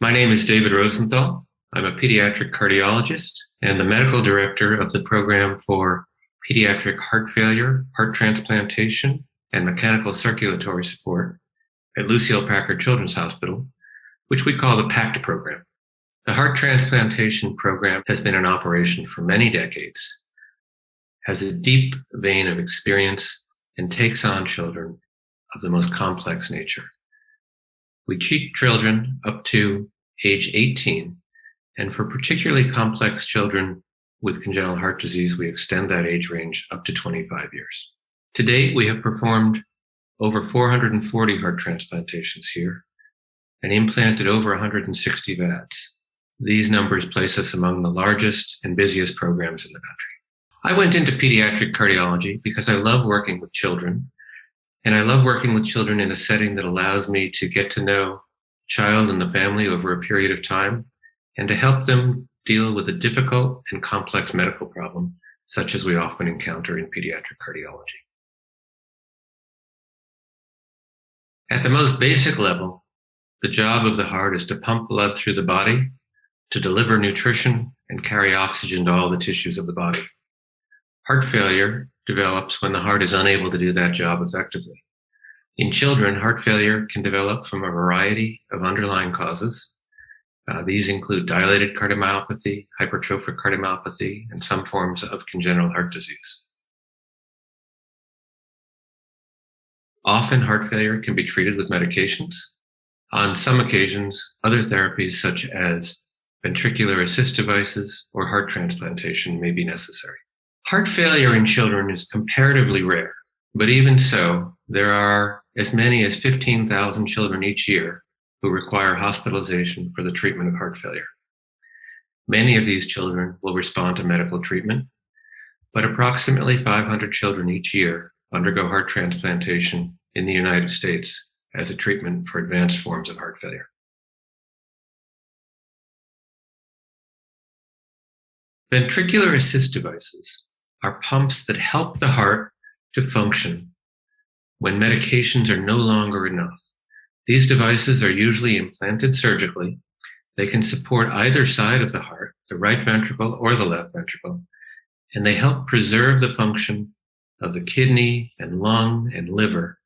My name is David Rosenthal. I'm a pediatric cardiologist and the medical director of the program for pediatric heart failure, heart transplantation, and mechanical circulatory support at Lucile Packard Children's Hospital, which we call the PACT program. The heart transplantation program has been in operation for many decades, has a deep vein of experience, and takes on children of the most complex nature. We treat children up to age 18, and for particularly complex children with congenital heart disease, we extend that age range up to 25 years. To date, we have performed over 440 heart transplantations here and implanted over 160 VADs. These numbers place us among the largest and busiest programs in the country. I went into pediatric cardiology because I love working with children, and I love working with children in a setting that allows me to get to know the child and the family over a period of time and to help them deal with a difficult and complex medical problem, such as we often encounter in pediatric cardiology. At the most basic level, the job of the heart is to pump blood through the body, to deliver nutrition and carry oxygen to all the tissues of the body. Heart failure develops when the heart is unable to do that job effectively. In children, heart failure can develop from a variety of underlying causes. These include dilated cardiomyopathy, hypertrophic cardiomyopathy, and some forms of congenital heart disease. Often, heart failure can be treated with medications. On some occasions, other therapies such as ventricular assist devices or heart transplantation may be necessary. Heart failure in children is comparatively rare, but even so, there are as many as 15,000 children each year who require hospitalization for the treatment of heart failure. Many of these children will respond to medical treatment, but approximately 500 children each year undergo heart transplantation in the United States as a treatment for advanced forms of heart failure. Ventricular assist devices are pumps that help the heart to function when medications are no longer enough. These devices are usually implanted surgically. They can support either side of the heart, the right ventricle or the left ventricle, and they help preserve the function of the kidney and lung and liver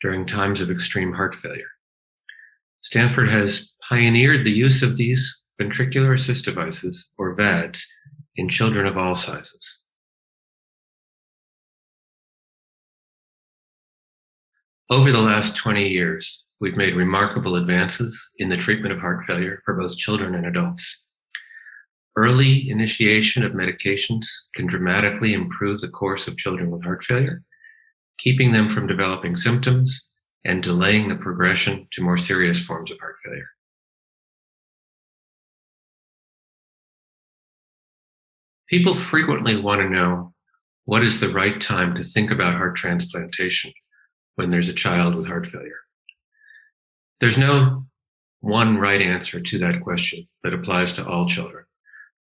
during times of extreme heart failure. Stanford has pioneered the use of these ventricular assist devices, or VADs, in children of all sizes. Over the last 20 years, we've made remarkable advances in the treatment of heart failure for both children and adults. Early initiation of medications can dramatically improve the course of children with heart failure, keeping them from developing symptoms and delaying the progression to more serious forms of heart failure. People frequently want to know what is the right time to think about heart transplantation when there's a child with heart failure. There's no one right answer to that question that applies to all children.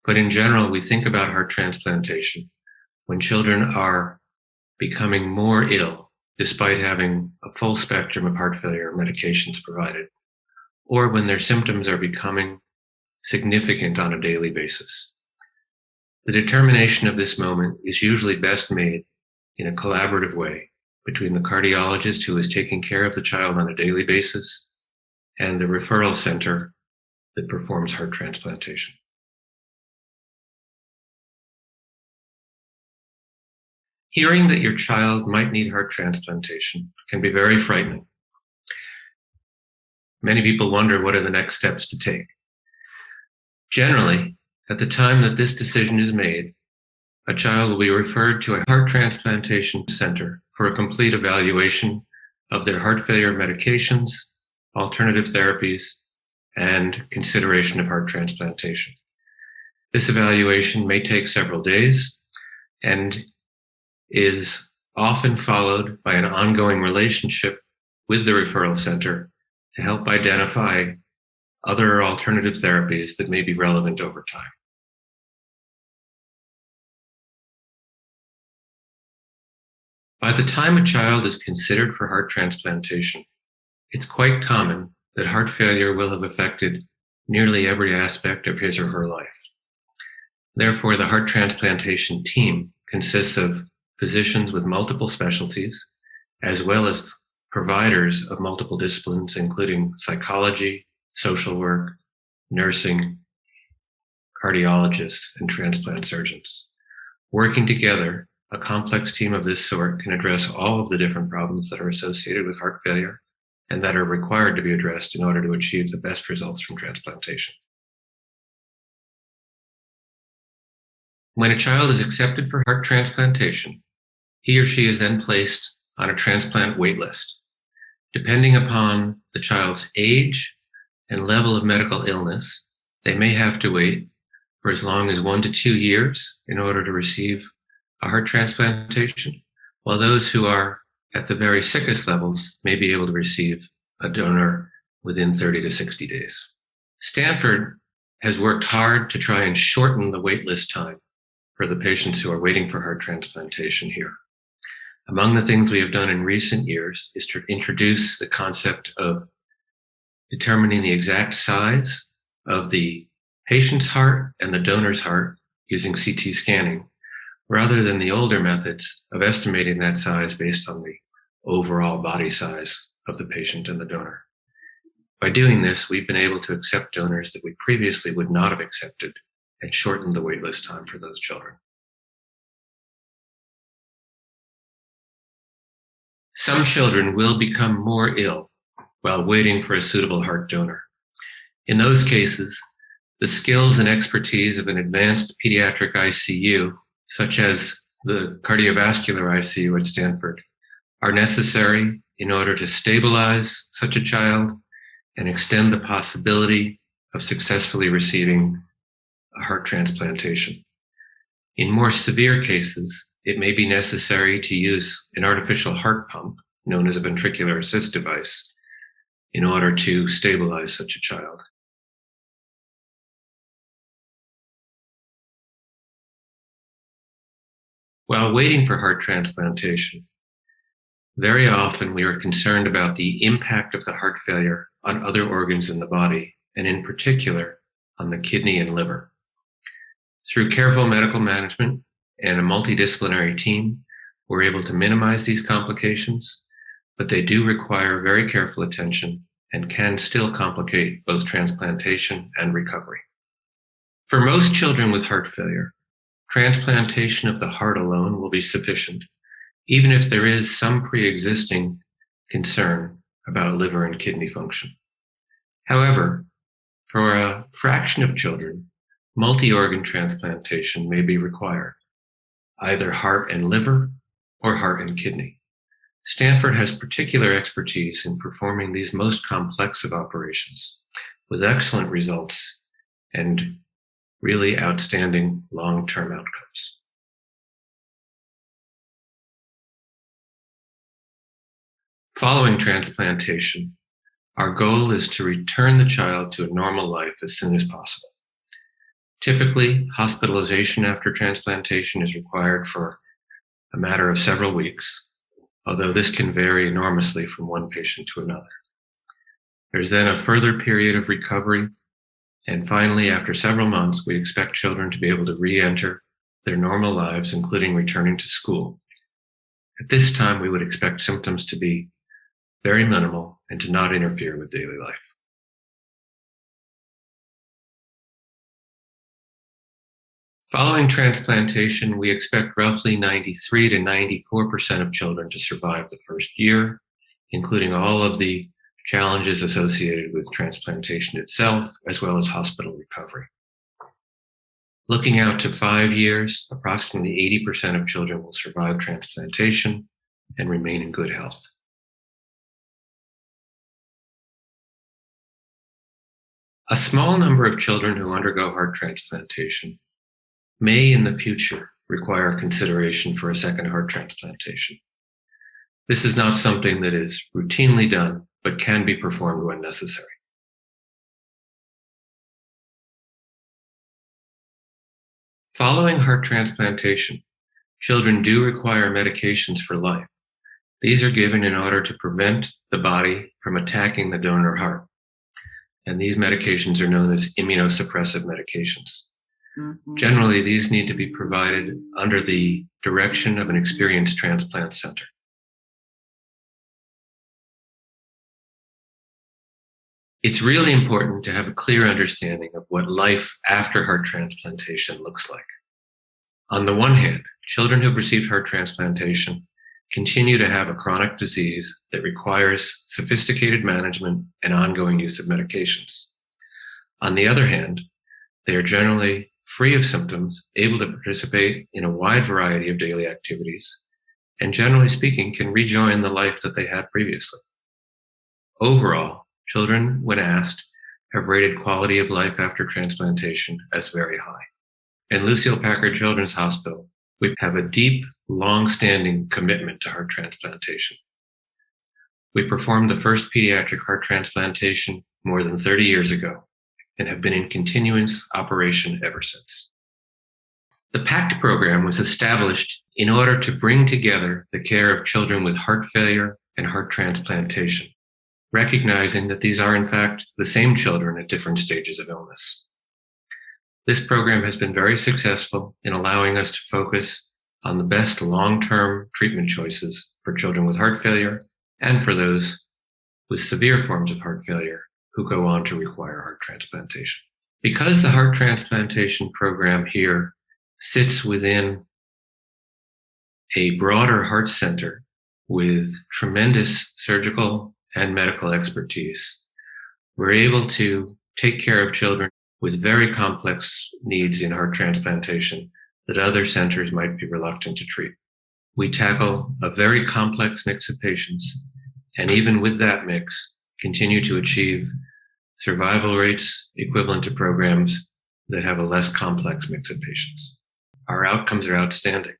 But in general, we think about heart transplantation when children are becoming more ill despite having a full spectrum of heart failure medications provided, or when their symptoms are becoming significant on a daily basis. The determination of this moment is usually best made in a collaborative way between the cardiologist who is taking care of the child on a daily basis and the referral center that performs heart transplantation. Hearing that your child might need heart transplantation can be very frightening. Many people wonder what are the next steps to take. Generally, at the time that this decision is made, a child will be referred to a heart transplantation center for a complete evaluation of their heart failure medications, alternative therapies, and consideration of heart transplantation. This evaluation may take several days and is often followed by an ongoing relationship with the referral center to help identify other alternative therapies that may be relevant over time. By the time a child is considered for heart transplantation, it's quite common that heart failure will have affected nearly every aspect of his or her life. Therefore, the heart transplantation team consists of physicians with multiple specialties, as well as providers of multiple disciplines, including psychology, social work, nursing, cardiologists, and transplant surgeons. Working together, a complex team of this sort can address all of the different problems that are associated with heart failure and that are required to be addressed in order to achieve the best results from transplantation. When a child is accepted for heart transplantation, he or she is then placed on a transplant wait list. Depending upon the child's age and level of medical illness, they may have to wait for as long as 1 to 2 years in order to receive a heart transplantation, while those who are at the very sickest levels may be able to receive a donor within 30 to 60 days. Stanford has worked hard to try and shorten the waitlist time for the patients who are waiting for heart transplantation here. Among the things we have done in recent years is to introduce the concept of determining the exact size of the patient's heart and the donor's heart using CT scanning, rather than the older methods of estimating that size based on the overall body size of the patient and the donor. By doing this, we've been able to accept donors that we previously would not have accepted and shortened the waitlist time for those children. Some children will become more ill while waiting for a suitable heart donor. In those cases, the skills and expertise of an advanced pediatric ICU, such as the cardiovascular ICU at Stanford, are necessary in order to stabilize such a child and extend the possibility of successfully receiving a heart transplantation. In more severe cases, it may be necessary to use an artificial heart pump, known as a ventricular assist device, in order to stabilize such a child. While waiting for heart transplantation, very often we are concerned about the impact of the heart failure on other organs in the body, and in particular on the kidney and liver. Through careful medical management and a multidisciplinary team, we're able to minimize these complications, but they do require very careful attention and can still complicate both transplantation and recovery. For most children with heart failure, transplantation of the heart alone will be sufficient, even if there is some pre-existing concern about liver and kidney function. However, for a fraction of children, multi-organ transplantation may be required, either heart and liver or heart and kidney. Stanford has particular expertise in performing these most complex of operations with excellent results and really outstanding long-term outcomes. Following transplantation, our goal is to return the child to a normal life as soon as possible. Typically, hospitalization after transplantation is required for a matter of several weeks, although this can vary enormously from one patient to another. There's then a further period of recovery, and finally, after several months, we expect children to be able to re-enter their normal lives, including returning to school. At this time, we would expect symptoms to be very minimal and to not interfere with daily life. Following transplantation, we expect roughly 93 to 94% of children to survive the first year, including all of the challenges associated with transplantation itself, as well as hospital recovery. Looking out to 5 years, approximately 80% of children will survive transplantation and remain in good health. A small number of children who undergo heart transplantation may in the future require consideration for a second heart transplantation. This is not something that is routinely done, but can be performed when necessary. Following heart transplantation, children do require medications for life. These are given in order to prevent the body from attacking the donor heart. and these medications are known as immunosuppressive medications. Mm-hmm. Generally, these need to be provided under the direction of an experienced transplant center. It's really important to have a clear understanding of what life after heart transplantation looks like. On the one hand, children who've received heart transplantation continue to have a chronic disease that requires sophisticated management and ongoing use of medications. On the other hand, they are generally free of symptoms, able to participate in a wide variety of daily activities, and generally speaking, can rejoin the life that they had previously. Overall, children, when asked, have rated quality of life after transplantation as very high. In Lucile Packard Children's Hospital, we have a deep, long-standing commitment to heart transplantation. We performed the first pediatric heart transplantation more than 30 years ago and have been in continuous operation ever since. The PACT program was established in order to bring together the care of children with heart failure and heart transplantation, recognizing that these are in fact the same children at different stages of illness. This program has been very successful in allowing us to focus on the best long-term treatment choices for children with heart failure and for those with severe forms of heart failure who go on to require heart transplantation. Because the heart transplantation program here sits within a broader heart center with tremendous surgical and medical expertise, we're able to take care of children with very complex needs in heart transplantation that other centers might be reluctant to treat. We tackle a very complex mix of patients, and even with that mix, continue to achieve survival rates equivalent to programs that have a less complex mix of patients. Our outcomes are outstanding.